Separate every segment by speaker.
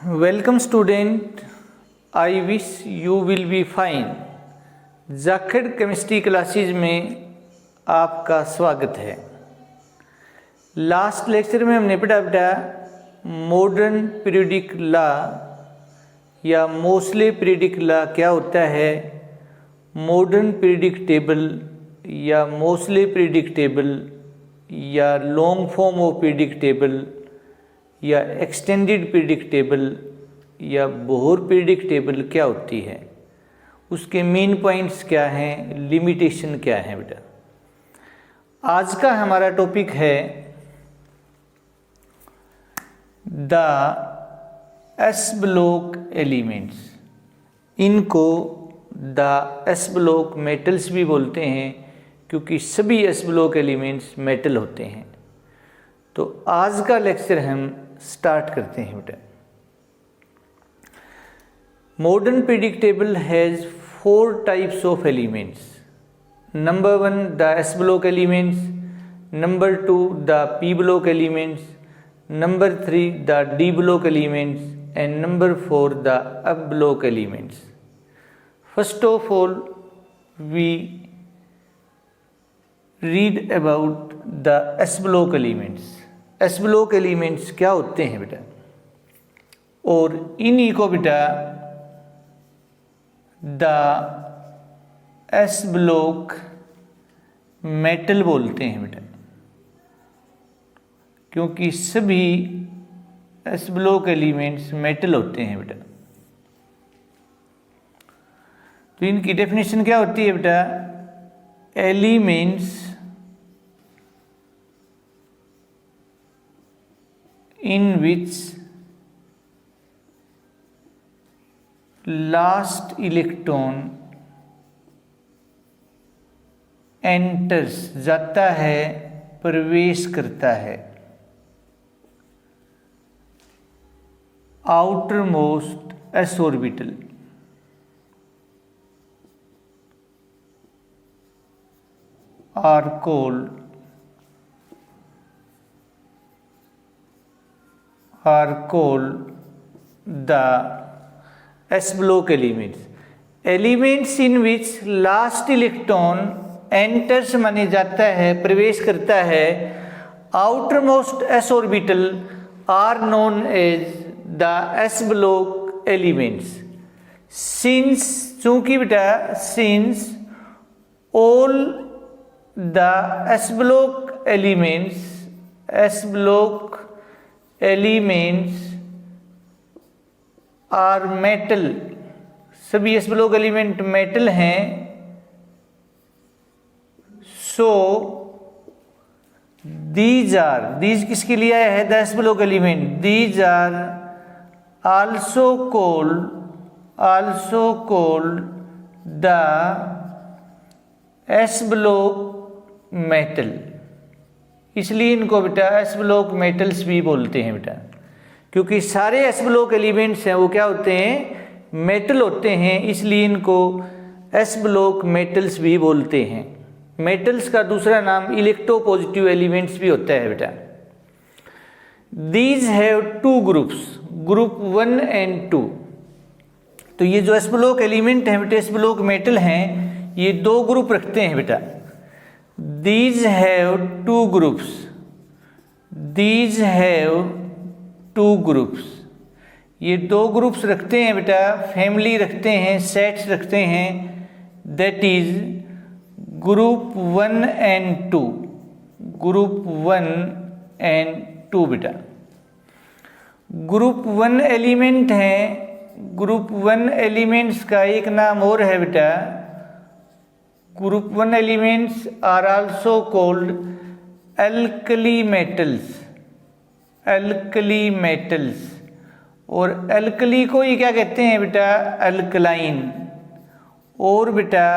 Speaker 1: Welcome student, I wish you will be fine। Jakhar chemistry classes में आपका स्वागत है। लास्ट लेक्चर में हमने पढ़ा मॉडर्न पीरियोडिक लॉ या मोस्ले पीरियोडिक लॉ क्या होता है, मॉडर्न पीरियोडिक टेबल या मोस्ले पीरियोडिक टेबल या long form of periodic table या एक्सटेंडेड पीरियोडिक टेबल या बोहर पीरियोडिक टेबल क्या होती है, उसके मेन पॉइंट्स क्या हैं, लिमिटेशन क्या है। बेटा आज का हमारा टॉपिक है द एस ब्लॉक एलिमेंट्स। इनको द एस ब्लॉक मेटल्स भी बोलते हैं क्योंकि सभी एस ब्लॉक एलिमेंट्स मेटल होते हैं। तो आज का लेक्चर हम स्टार्ट करते हैं। बेटा modern periodic table has 4 types of elements. Number 1 the S block elements, number 2 the P block elements, number 3 the D block elements and number 4 the अब block elements. First of all we read about the S block elements. S block elements क्या होते हैं बेटा, और इन्हीं को बेटा the S block metal बोलते हैं बेटा, क्योंकि सभी एस ब्लॉक एलिमेंट्स मेटल होते हैं बेटा। तो इनकी डेफिनेशन क्या होती है बेटा, elements in which last electron enters जाता है, प्रवेश करता है, outermost s orbital are called the s block elements। elements in which last electron enters माने जाता है, प्रवेश करता है, outermost s orbital are known as the s block elements। since चूंकि बेटा since all the s block elements are metal, सभी S block element metal हैं। सो दीज किसके लिए आया है, the S block element, these are also called the S block metal. इसलिए इनको बेटा एस ब्लॉक मेटल्स भी बोलते हैं बेटा, क्योंकि सारे एस ब्लॉक एलिमेंट्स हैं वो क्या होते हैं, मेटल होते हैं, इसलिए इनको एस ब्लॉक मेटल्स भी बोलते हैं। मेटल्स का दूसरा नाम इलेक्ट्रोपॉजिटिव एलिमेंट्स भी होता है बेटा। These have 2 groups, group 1 and 2। तो ये जो एस ब्लॉक एलिमेंट हैं बेटा, एस ब्लॉक मेटल हैं, ये 2 ग्रुप रखते हैं बेटा। These have 2 groups। ये 2 ग्रुप्स रखते हैं बेटा, फैमिली रखते हैं, सेट्स रखते हैं, दैट इज ग्रुप 1 एंड 2। बेटा ग्रुप 1 एलिमेंट हैं, ग्रुप 1 एलिमेंट्स का एक नाम और है बेटा, Group 1 elements are also called alkali metals। और alkali को ये क्या कहते हैं बेटा, alkaline। और बेटा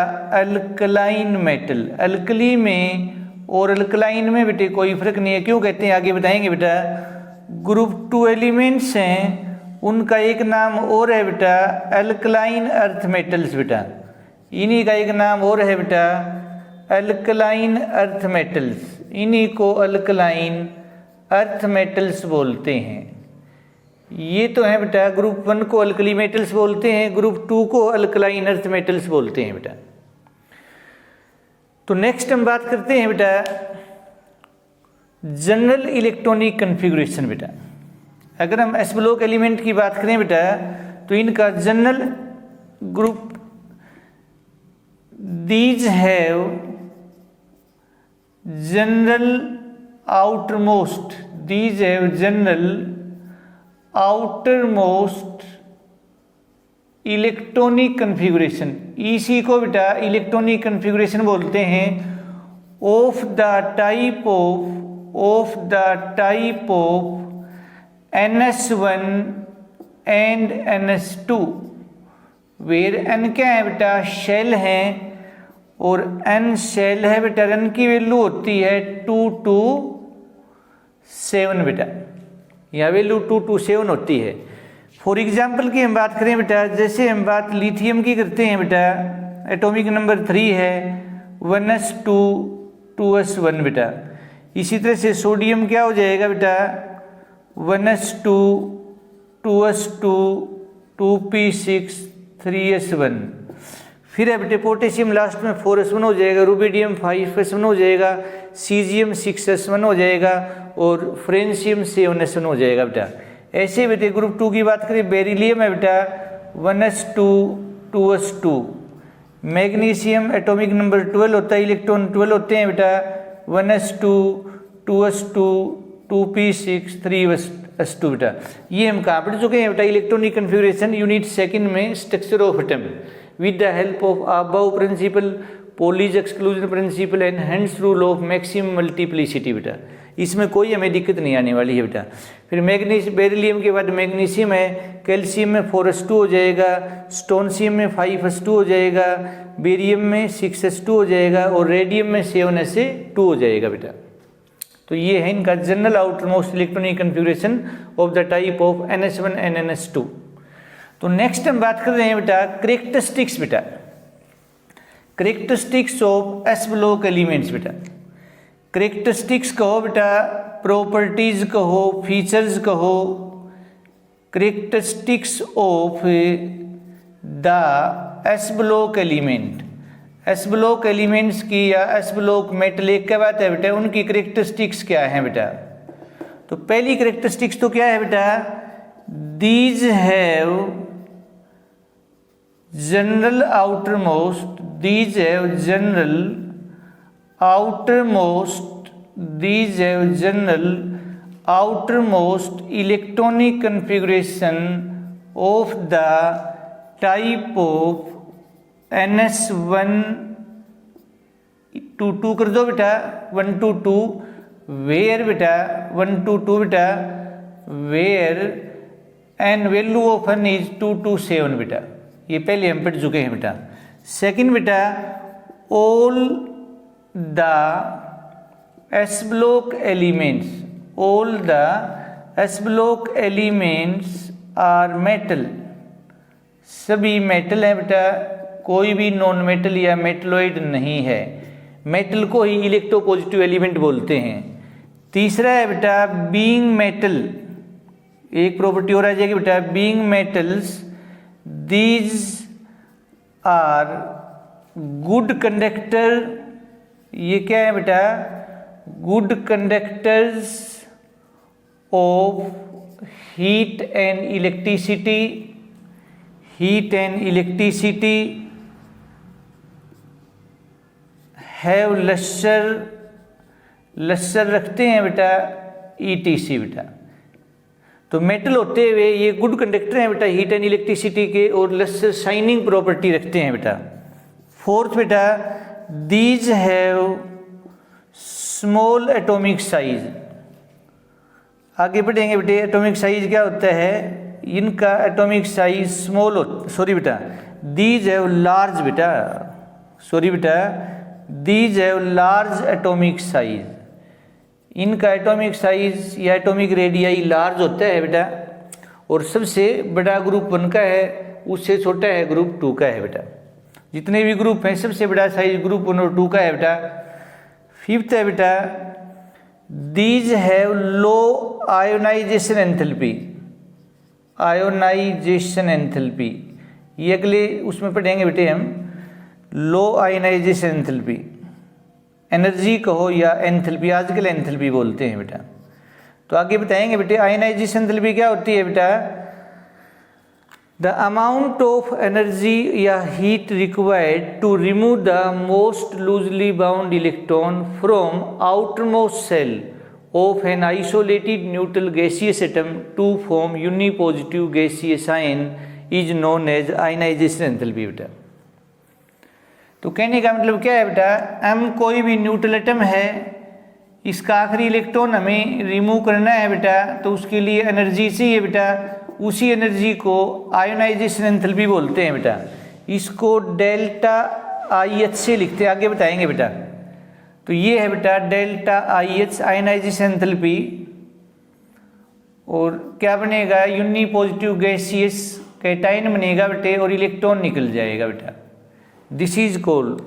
Speaker 1: alkaline metal, alkali में और alkaline में बेटे कोई फर्क नहीं है। क्यों कहते हैं आगे बताएंगे बेटा। ग्रुप 2 एलिमेंट्स हैं, उनका एक नाम और है बेटा alkaline earth metals बेटा, इन्हीं का एक नाम और है बेटा अल्कलाइन अर्थ मेटल्स। इन्हीं को अल्कलाइन अर्थ मेटल्स बोलते हैं। ये तो है बेटा ग्रुप 1 को अल्कली मेटल्स बोलते हैं, ग्रुप 2 को अल्कलाइन अर्थ मेटल्स बोलते हैं बेटा। तो नेक्स्ट हम बात करते हैं बेटा जनरल इलेक्ट्रॉनिक कन्फिगरेशन बेटा। अगर हम एस ब्लॉक एलिमेंट की बात करें बेटा तो इनका general group these have general outermost, these have general outermost electronic configuration, इसी को बेटा इलेक्ट्रॉनिक कन्फिगरेशन बोलते हैं of the type of NS1 and NS2, where N क्या है बेटा शेल है और N शेल है बेटा, N की वैल्यू होती है 2 to 7 बेटा, यह वैल्यू 2 to 7 होती है। फॉर एग्जाम्पल की हम बात करें बेटा, जैसे हम बात लिथियम की करते हैं बेटा, एटॉमिक नंबर 3 है 1s2 2s1 बेटा। इसी तरह से सोडियम क्या हो जाएगा बेटा 1s2 2s2 2p6 3s1। फिर है बेटे पोटेशियम लास्ट में 4s1 हो जाएगा, रुबिडियम 5s1 हो जाएगा, सीजियम 6s1 हो जाएगा और फ्रेंशियम 7s1 हो जाएगा बेटा। ऐसे बेटे ग्रुप 2 की बात करें, बेरिलियम है बेटा 1s2 2s2, magnesium atomic number 12 होता है, इलेक्ट्रॉन 12 होते हैं बेटा 1s2 2s2 2p6 3s2 बेटा। ये हम कहाँ पढ़ चुके हैं बेटा इलेक्ट्रॉनिक कन्फिगरेशन यूनिट सेकंड में, structure of atom with the help of Aufbau principle, Pauli's exclusion principle and hence rule of maximum multiplicity बेटा। इसमें कोई हमें दिक्कत नहीं आने वाली है बेटा। फिर मैग्नीशियम, बेरिलियम के बाद मैग्नीशियम है, कैल्शियम में 4s2 हो जाएगा, स्टोनशियम में 5s2 हो जाएगा, बेरियम में 6s2 हो जाएगा और रेडियम में 7s2 हो जाएगा बेटा। तो ये है इनका general outermost electronic configuration of the type of NS1 and NS2। तो नेक्स्ट हम बात कर रहे हैं बेटा करेक्टरिस्टिक्स बेटा, characteristics of S block elements बेटा। करेक्टरिस्टिक्स कहो बेटा, प्रॉपर्टीज कहो, फीचर्स कहो, characteristics of the S block element. S block elements की या एस ब्लॉक मेटल एक क्या बात है बेटा, उनकी करेक्टरिस्टिक्स क्या है बेटा। तो पहली करेक्टरिस्टिक्स तो क्या है बेटा, these have general outermost, these have general outermost, these have general outermost electronic configuration of the type of NS1 2 कर दो बेटा 1 to 2, where बेटा 1 to 2 बेटा, where n value of n is 2 to 7 बेटा। ये पहले हम पढ़ चुके हैं बेटा। सेकंड बेटा all the S block elements, all the S block elements are metal, सभी मेटल है बेटा, कोई भी नॉन मेटल या मेटलॉइड नहीं है। मेटल को ही इलेक्ट्रोपॉजिटिव एलिमेंट बोलते हैं। तीसरा है बेटा बीइंग मेटल, एक प्रॉपर्टी और आ जाएगी बेटा being metals, these are good conductor, ये क्या है बेटा good conductors of heat and electricity, heat and electricity, have lustre, lustre रखते हैं बेटा ETC बेटा। तो मेटल होते हुए ये गुड कंडक्टर हैं बेटा हीट एंड इलेक्ट्रिसिटी के, और लस्टर शाइनिंग प्रॉपर्टी रखते हैं बेटा। फोर्थ बेटा these have small atomic size, आगे बढ़ेंगे बेटे एटॉमिक साइज क्या होता है, इनका एटॉमिक साइज स्मॉल हो, सॉरी बेटा दीज हैव लार्ज बेटा, सॉरी बेटा these have large atomic size, इनका एटॉमिक साइज या एटॉमिक रेडियाई लार्ज होता है बेटा। और सबसे बड़ा ग्रुप 1 का है, उससे छोटा है ग्रुप 2 का है बेटा। जितने भी ग्रुप हैं सबसे बड़ा साइज ग्रुप 1 और 2 का है बेटा। फिफ्थ है बेटा these have low ionization enthalpy, ionisation enthalpy, ये अगले उसमें पढ़ेंगे बेटे हम। लो आयोनाइजेशन एंथैल्पी, एनर्जी कहो या एंथैल्पी, आजकल एंथैल्पी बोलते हैं बेटा। तो आगे बताएंगे बेटे आयोनाइजेशन एंथैल्पी क्या होती है बेटा। द अमाउंट ऑफ एनर्जी या heat required to remove the most loosely bound electron from outermost shell of an isolated neutral gaseous atom to form unipositive gaseous ion is known as ionization enthalpy बेटा। तो कहने का मतलब क्या है बेटा, हम कोई भी न्यूट्रल एटम है, इसका आखिरी इलेक्ट्रॉन हमें रिमूव करना है बेटा, तो उसके लिए एनर्जी चाहिए बेटा। उसी एनर्जी को आयोनाइजेशन एंथैल्पी बोलते हैं बेटा। इसको डेल्टा IH से लिखते हैं, आगे बताएंगे बेटा। तो ये है बेटा डेल्टा IH आयोनाइजेशन एंथैल्पी, और क्या बनेगा, यूनिपॉजिटिव गैसियस कैटायन बनेगा बेटे, और इलेक्ट्रॉन निकल जाएगा बेटा। This is called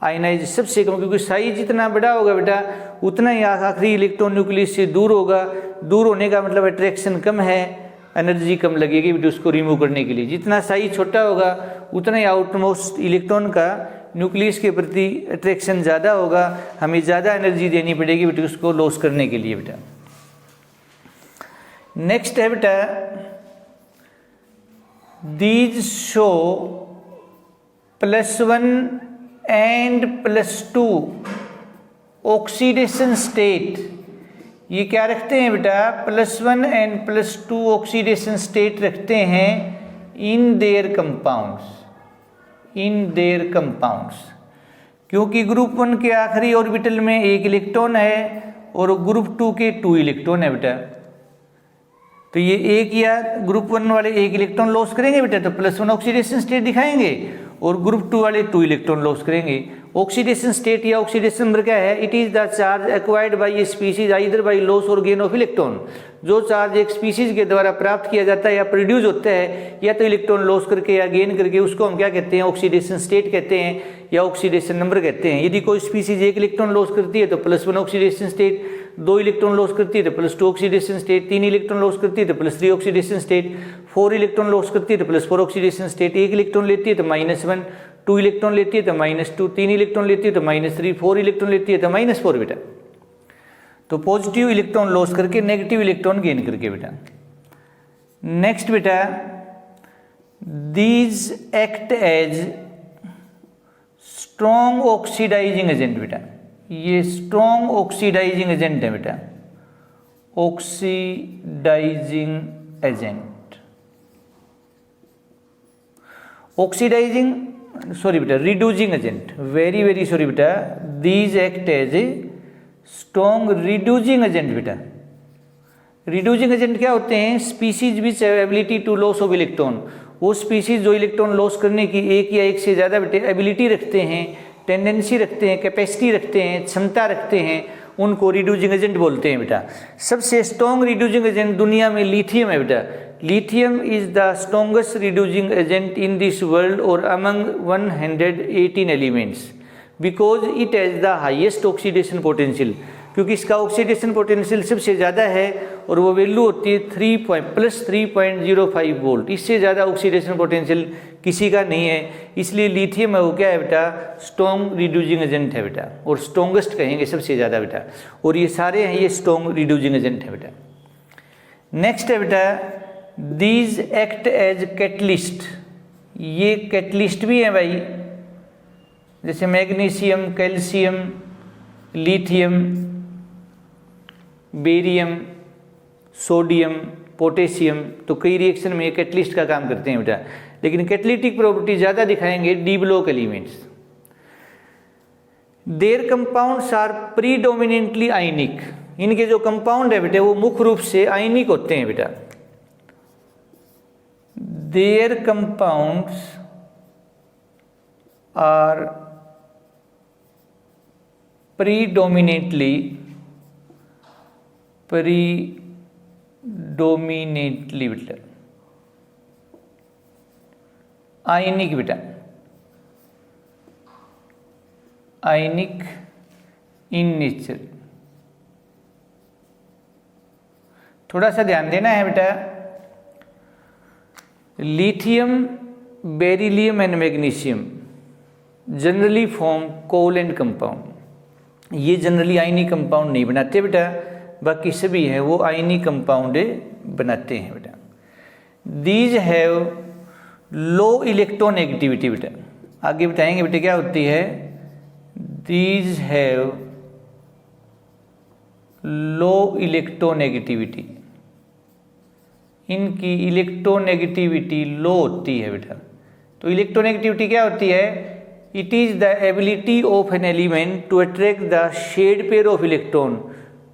Speaker 1: ionisation. सबसे कम, क्योंकि साइज जितना बड़ा होगा बेटा उतना ही आखिरी इलेक्ट्रॉन न्यूक्लियस से दूर होगा। दूर होने का मतलब अट्रैक्शन कम है, एनर्जी कम लगेगी बेटे उसको रिमूव करने के लिए। जितना साइज छोटा होगा उतना ही आउटमोस्ट इलेक्ट्रॉन का न्यूक्लियस के प्रति अट्रैक्शन ज़्यादा होगा, हमें ज़्यादा एनर्जी देनी पड़ेगी बेटा उसको लॉस करने के लिए बेटा। नेक्स्ट है बेटा these show +1 and +2 oxidation state. ये क्या रखते हैं बेटा, +1 एंड +2 ऑक्सीडेशन स्टेट रखते हैं in their compounds, in their compounds. क्योंकि ग्रुप 1 के आखिरी ऑर्बिटल में 1 इलेक्ट्रॉन है और ग्रुप 2 के 2 इलेक्ट्रॉन है बेटा। तो ये एक या ग्रुप 1 वाले 1 इलेक्ट्रॉन लॉस करेंगे बेटा, तो +1 ऑक्सीडेशन स्टेट दिखाएंगे, और ग्रुप 2 वाले 2 इलेक्ट्रॉन लॉस करेंगे। ऑक्सीडेशन स्टेट या ऑक्सीडेशन नंबर क्या है, it is the charge acquired by a species either by loss और गेन ऑफ इलेक्ट्रॉन। जो चार्ज एक स्पीसीज के द्वारा प्राप्त किया जाता है या प्रोड्यूस होता है, या तो इलेक्ट्रॉन लॉस करके या गेन करके, उसको हम क्या कहते हैं, ऑक्सीडेशन स्टेट कहते हैं या ऑक्सीडेशन नंबर कहते हैं। यदि कोई स्पीसीज 1 इलेक्ट्रॉन लॉस करती है तो +1 ऑक्सीडेशन स्टेट, 2 इलेक्ट्रॉन लॉस करती है तो +2 ऑक्सीडेशन स्टेट, 3 इलेक्ट्रॉन लॉस करती है तो +3 ऑक्सीडेशन स्टेट, 4 इलेक्ट्रॉन लॉस करती है तो +4 ऑक्सीडेशन स्टेट, 1 इलेक्ट्रॉन लेती है तो -1, 2 इलेक्ट्रॉन लेती है तो -2, 3 इलेक्ट्रॉन लेती है तो -3, 4 इलेक्ट्रॉन लेती है तो -4 बेटा। तो पॉजिटिव इलेक्ट्रॉन लॉस करके नेगेटिव इलेक्ट्रॉन गेन करके बेटा। नेक्स्ट बेटा these act as strong oxidising agent बेटा। ये स्ट्रॉन्ग ऑक्सीडाइजिंग एजेंट है बेटा, ऑक्सीडाइजिंग एजेंट। ऑक्सीडाइजिंग सॉरी बेटा reducing agent, very very sorry बेटा, these act as a strong reducing agent बेटा। रिड्यूसिंग एजेंट क्या होते हैं, species which ability to loss of electron. वो स्पीसीज जो इलेक्ट्रॉन लॉस करने की एक या एक से ज़्यादा बेटे एबिलिटी रखते हैं, टेंडेंसी रखते हैं, कैपेसिटी रखते हैं, क्षमता रखते हैं, उनको रिड्यूसिंग एजेंट बोलते हैं बेटा। सबसे स्ट्रॉन्ग रिड्यूसिंग एजेंट दुनिया में लिथियम है बेटा। Lithium is the strongest reducing agent in this world और among 118 elements, because it has the highest oxidation potential. क्योंकि इसका ऑक्सीडेशन पोटेंशियल सबसे ज़्यादा है और वो वैल्यू होती है +3.05 वोल्ट। इससे ज़्यादा ऑक्सीडेशन पोटेंशियल किसी का नहीं है, इसलिए लिथियम है वो क्या है बेटा, स्ट्रॉन्ग रिड्यूसिंग एजेंट है बेटा, और स्ट्रॉन्गेस्ट कहेंगे सबसे ज़्यादा बेटा। और ये सारे हैं ये स्ट्रॉन्ग रिड्यूसिंग एजेंट है बेटा। नेक्स्ट है बेटा दीज एक्ट एज कैटलिस्ट। ये कैटलिस्ट भी हैं भाई, जैसे magnesium, calcium, lithium, barium, sodium, potassium, तो कई रिएक्शन में कैटलिस्ट का काम करते हैं बेटा। लेकिन कैटलिटिक प्रॉपर्टी ज़्यादा दिखाएंगे D block elements. Their compounds are predominantly ionic. इनके जो कंपाउंड है बेटा वो मुख्य रूप से आयनिक होते हैं बेटा। देयर कंपाउंड्स आर प्रीडोमिनेंटली बेटा आयनिक बेटा, आयनिक इन नेचर। थोड़ा सा ध्यान देना है बेटा, lithium, beryllium and magnesium generally form covalent compound. ये जनरली आयनी कंपाउंड नहीं बनाते बेटा, बाकी सभी हैं वो आयनी कंपाउंड बनाते हैं बेटा। दीज हैव लो इलेक्ट्रोनेगेटिविटी बेटा, आगे बताएंगे बेटा क्या होती है। दीज हैव लो इलेक्ट्रोनेगेटिविटी, इनकी इलेक्ट्रोनेगेटिविटी लो होती है बेटा। तो इलेक्ट्रोनेगेटिविटी क्या होती है? It is the ability of an element to attract the shared pair of electron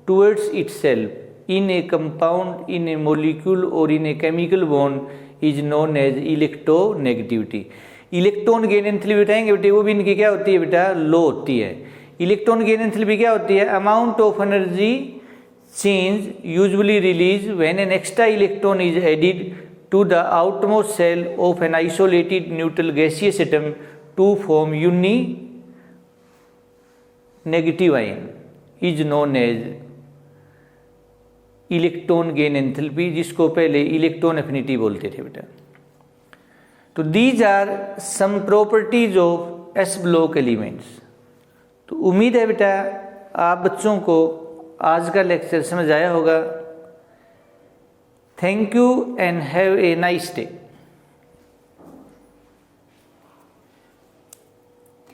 Speaker 1: towards itself in a compound, in a molecule और in a chemical bond is known as electronegativity. Electron gain enthalpy बताएंगे बेटे, वो भी इनकी क्या होती है बेटा? लो होती है। इलेक्ट्रॉन गेन एंथैल्पी क्या होती है? Amount of energy change usually release when an extra electron is added to the outermost shell of an isolated neutral gaseous atom to form uninegative ion is known as electron gain enthalpy, जिसको पहले electron affinity बोलते थे बेटा। तो these are some properties of S block elements. तो उम्मीद है बेटा आप बच्चों को आज का लेक्चर समझ आया होगा। Thank you and have a nice day.